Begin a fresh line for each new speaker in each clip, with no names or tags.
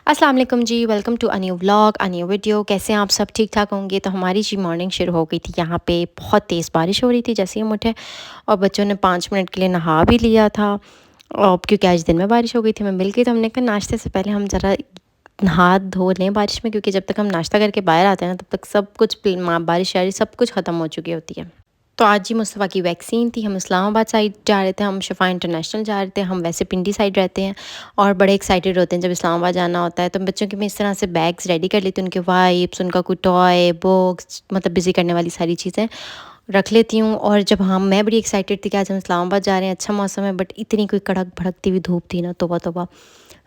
अस्सलाम वालेकुम जी, welcome to a new vlog, a new video. कैसे हैं आप सब? ठीक-ठाक होंगे। तो हमारी जी मॉर्निंग शुरू हो गई थी। यहाँ पे बहुत तेज़ बारिश हो रही थी जैसे ही हम उठे, और बच्चों ने 5 मिनट के लिए नहा भी लिया था। और क्योंकि आज दिन में बारिश हो गई थी, मैं मिल गई, तो हमने कहा नाश्ते से पहले हम ज़रा हाथ धो लें बारिश में, क्योंकि जब तक हम नाश्ता करके बाहर आते हैं ना, तब तक सब कुछ बारिश शारिश सब कुछ ख़त्म हो चुकी होती है। तो आज जी मुस्तफ़ा की वैक्सीन थी, हम इस्लामाबाद साइड जा रहे थे, हम शिफा इंटरनेशनल जा रहे थे। हम वैसे पिंडी साइड रहते हैं और बड़े एक्साइटेड होते हैं जब इस्लामाबाद जाना होता है। तो बच्चों के मैं इस तरह से बैग्स रेडी कर लेती हूँ, उनके वाइप्स, उनका कोई टॉय, बुक्स, मतलब बिज़ी करने वाली सारी चीज़ें रख लेती हूँ। और जब मैं बड़ी एक्साइटेड थी कि आज हम इस्लामाबाद जा रहे हैं, अच्छा मौसम है, बट इतनी कोई कड़क भड़कती हुई धूप थी ना, तौबा तौबा।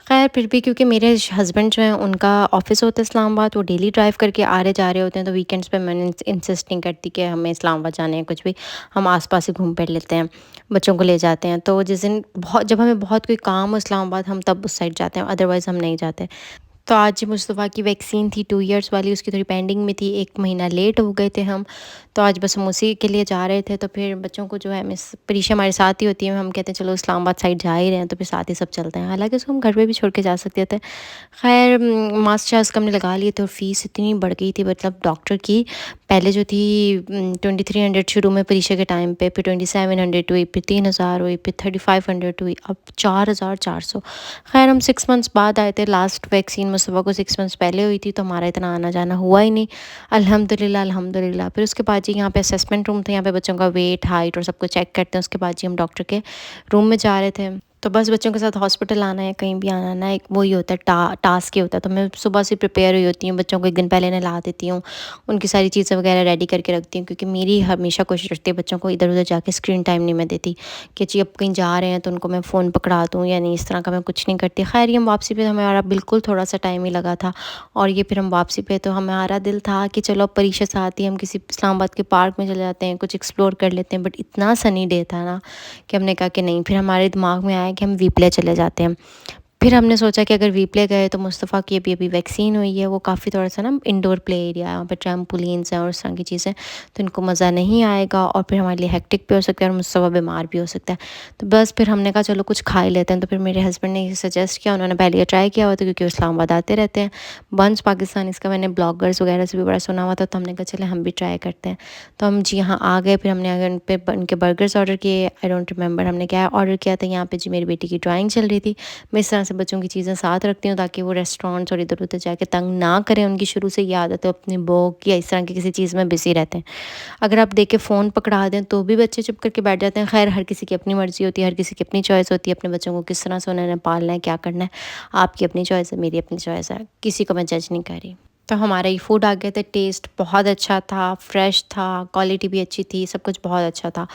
ख़ैर फिर भी क्योंकि मेरे हस्बैंड जो हैं उनका ऑफ़िस होता है इस्लामाबाद, वो डेली ड्राइव करके आ रहे जा रहे होते हैं, तो वीकेंड्स पे मैंने इंसिस्ट नहीं करती कि हमें इस्लामाबाद जाना है कुछ भी, हम आस-पास ही घूम फिर लेते हैं, बच्चों को ले जाते हैं। तो जिस दिन बहुत जब हमें बहुत कोई काम हो इस्लामाबाद, हम तब उस साइड जाते हैं, अदरवाइज़ हम नहीं जाते। तो आज मुस्तफ़ा की वैक्सीन थी 2 इयर्स वाली, उसकी थोड़ी पेंडिंग में थी, 1 महीना लेट हो गए थे हम। तो आज बस हम उसी के लिए जा रहे थे, तो फिर बच्चों को जो है मिस प्रीशा हमारे साथ ही होती है, हम कहते हैं चलो इस्लामाबाद साइड जा ही रहे हैं, तो फिर साथ ही सब चलते हैं। हालाँकि उसको हम घर पे भी छोड़ के जा सकते थे। ख़ैर मास्क शास्क हमने लगा लिए थे, और फ़ीस इतनी बढ़ गई थी, मतलब डॉक्टर की पहले जो थी 2300 शुरू में परीक्षा के टाइम पे, फिर 2700 हुई, फिर 3000 हुई, फिर 3500 हुई, अब 4400। ख़ैर हम 6 मंथ्स बाद आए थे, लास्ट वैक्सीन मुस्तफ़ा को 6 मंथ्स पहले हुई थी, तो हमारा इतना आना-जाना हुआ ही नहीं। अल्हम्दुलिल्लाह, अल्हम्दुलिल्लाह। फिर उसके बाद जी यहाँ पे असेसमेंट रूम थे, यहाँ पे बच्चों का वेट, हाइट और सब कुछ चेक करते हैं। उसके बाद जी हम डॉक्टर के रूम में जा रहे थे। तो बस बच्चों के साथ हॉस्पिटल आना है, कहीं भी आना है, एक वही होता है, टास्क ही होता है। तो मैं सुबह से प्रिपेयर हुई होती हूँ, बच्चों को 1 दिन पहले नहला देती हूँ, उनकी सारी चीज़ें वगैरह रेडी करके रखती हूँ, क्योंकि मेरी हमेशा कोशिश रहती है बच्चों को इधर-उधर जाके स्क्रीन टाइम नहीं मैं देती, कि जी अब कहीं जा रहे हैं तो उनको मैं फ़ोन पकड़ा दूँ या नहीं, इस तरह का मैं कुछ नहीं करती। ख़ैर ये हम वापसी पे हमारा बिल्कुल थोड़ा-सा टाइम ही लगा था, और ये फिर हम वापसी पे तो हमारा दिल था कि चलो अब परीक्षा से आती है, हम किसी इस्लामाबाद के पार्क में चले जाते हैं, कुछ एक्सप्लोर कर लेते हैं, बट इतना सनी डे था ना कि हमने कहा कि नहीं। फिर हमारे दिमाग में आया कि हम वी प्ले चले जाते हैं। फिर हमने सोचा कि अगर वी प्ले गए तो मुस्तफ़ा की अभी-अभी वैक्सीन हुई है, वो काफ़ी थोड़ा-सा ना इंडोर प्ले एरिया है, वहाँ पे ट्रैम्पोलिन्स हैं और इस तरह की चीज़ें, तो इनको मज़ा नहीं आएगा, और फिर हमारे लिए हेक्टिक भी हो सकता है, और मुस्तफ़ा बीमार भी हो सकता है। तो बस फिर हमने कहा चलो कुछ खा ही लेते हैं। तो फिर मेरे हस्बैंड ने ये सजेस्ट किया, उन्होंने पहले ये ट्राई किया हुआ था, क्योंकि वो इस्लामाबाद आते रहते हैं। बंस पाकिस्तान, इसका मैंने ब्लॉगर्स वगैरह से भी बड़ा सुना हुआ था, तो हमने कहा चले हम भी ट्राई करते हैं। तो हम जी यहाँ आ गए, फिर हमने आगे उनके बर्गर्स ऑर्डर किए। आई डोंट रिमेंबर हमने क्या ऑर्डर किया था। यहाँ पे जी मेरी बेटी की ड्राइंग चल रही थी। मैं इस तरह से बच्चों की चीज़ें साथ रखती हूँ, ताकि वो रेस्टोरेंट्स और इधर-उधर जाके तंग ना करें। उनकी शुरू से ये आदत है, अपनी बुक या इस तरह की किसी चीज़ में बिज़ी रहते हैं। अगर आप देख के फ़ोन पकड़ा दें तो भी बच्चे चुप करके बैठ जाते हैं। ख़ैर हर किसी की अपनी मर्ज़ी होती है, हर किसी की अपनी चॉइस होती है, अपने बच्चों को किस तरह से उन्होंने पालना है, क्या करना है। आपकी अपनी चॉइस है, मेरी अपनी चॉइस है, किसी को मैं जज नहीं कर रही। तो हमारा ये फूड आ गया था, टेस्ट बहुत अच्छा था, फ्रेश था, क्वालिटी भी अच्छी थी, सब कुछ बहुत अच्छा था।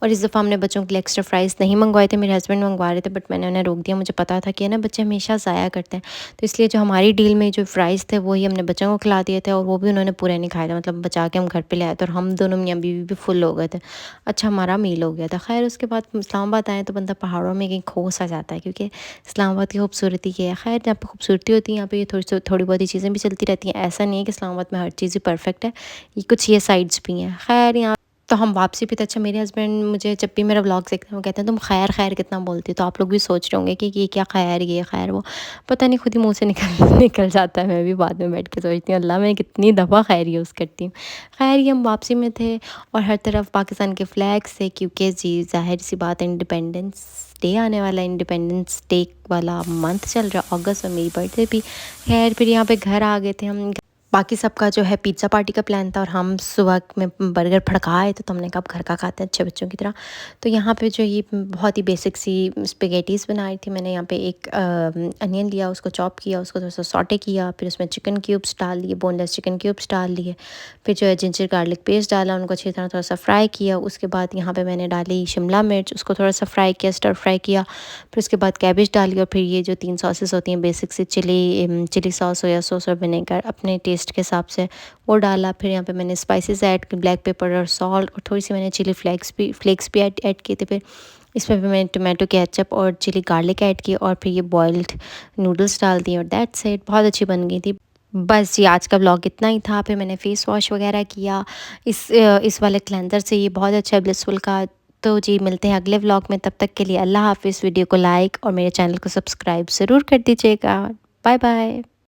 और इस दफ़ा हमने बच्चों के लिए एक्स्ट्रा फ्राइज़ नहीं मंगवाए थे, मेरे हस्बैंड मंगवा रहे थे, बट मैंने उन्हें रोक दिया। मुझे पता था कि ना बच्चे हमेशा ज़ाया करते हैं, तो इसलिए जो हमारी डील में जो फ्राइज़ थे वही हमने बच्चों को खिला दिए थे, और वो भी उन्होंने पूरे नहीं खाए थे, मतलब बचा के हम घर पे ले आए थे, और हम दोनों मियाँ बीवी भी फुल हो गए थे। अच्छा हमारा मील हो गया था। खैर उसके बाद इस्लामाबाद आए तो बंदा पहाड़ों में कहीं खो सा जाता है, क्योंकि इस्लामाबाद की खूबसूरती ये है। खैर जहाँ पे खूबसूरती होती है, यहाँ पे ये थोड़ी बहुत ही चीज़ें भी चलती रहती हैं। ऐसा नहीं है कि इस्लामाबाद में हर चीज़ ही परफेक्ट है, ये कुछ ये साइड्स भी हैं। खैर यहाँ तो हम वापसी पे तो अच्छा, मेरे हस्बैंड मुझे जब भी मेरा व्लॉग देखते हैं वो कहते हैं तुम खैर खैर कितना बोलती हो। तो आप लोग भी सोच रहे होंगे कि ये क्या खैर, ये खैर, वो पता नहीं खुद ही मुँह से निकल निकल जाता है। मैं भी बाद में बैठ के सोचती हूँ, अल्लाह मैं कितनी दफ़ा खैर यूज़ करती हूँ। खैर ये हम वापसी में थे, और हर तरफ पाकिस्तान के फ्लैग्स थे, क्योंकि जी ज़ाहिर-सी बात है इंडिपेंडेंस डे आने वाला है, इंडिपेंडेंस डे वाला मंथ चल रहा है अगस्त, और मेरी बर्थडे भी। खैर फिर यहाँ पे घर आ गए थे हम। बाकी सबका जो है पिज़्ज़ा पार्टी का प्लान था, और हम सुबह में बर्गर फड़का आए थे, तो हमने कहा अब घर का खाते हैं अच्छे बच्चों की तरह। तो यहाँ पे जो ये बहुत ही बेसिक सी स्पेगेटीज़ बनाई थी मैंने। यहाँ पे एक अनियन लिया, उसको चॉप किया, उसको थोड़ा सा सॉटे किया, फिर उसमें चिकन क्यूब्स डाल दिए, बोनलेस चिकन क्यूब्स डाल लिए, फिर जो है जिंजर गार्लिक पेस्ट डाला, उनको अच्छी तरह थोड़ा सा फ्राई किया। उसके बाद यहाँ पे मैंने डाली शिमला मिर्च, उसको थोड़ा सा फ्राई किया, स्टर फ्राई किया। फिर उसके बाद कैबेज डाली, और फिर ये जो 3 सॉसेस होती हैं बेसिक सी, चिली सॉस, सोया सॉस और विनेगर अपने टेस्ट के हिसाब से वो डाला। फिर यहाँ पे मैंने स्पाइसेस ऐड की, ब्लैक पेपर और सॉल्ट, और थोड़ी सी मैंने चिली फ्लेक्स भी ऐड किए थे। फिर इसमें भी मैंने टोमेटो केचप और चिली गार्लिक ऐड की, और फिर ये बॉइल्ड नूडल्स डाल दिए, और दैट्स इट। बहुत अच्छी बन गई थी। बस जी आज का व्लॉग इतना ही था। फिर मैंने फ़ेस वॉश वगैरह किया इस वाले क्लेंज़र से, ये बहुत अच्छा है ब्लिसफुल का। तो जी मिलते हैं अगले व्लॉग में, तब तक के लिए अल्लाह हाफ़िज़। वीडियो को लाइक और मेरे चैनल को सब्सक्राइब ज़रूर कर दीजिएगा। Bye bye.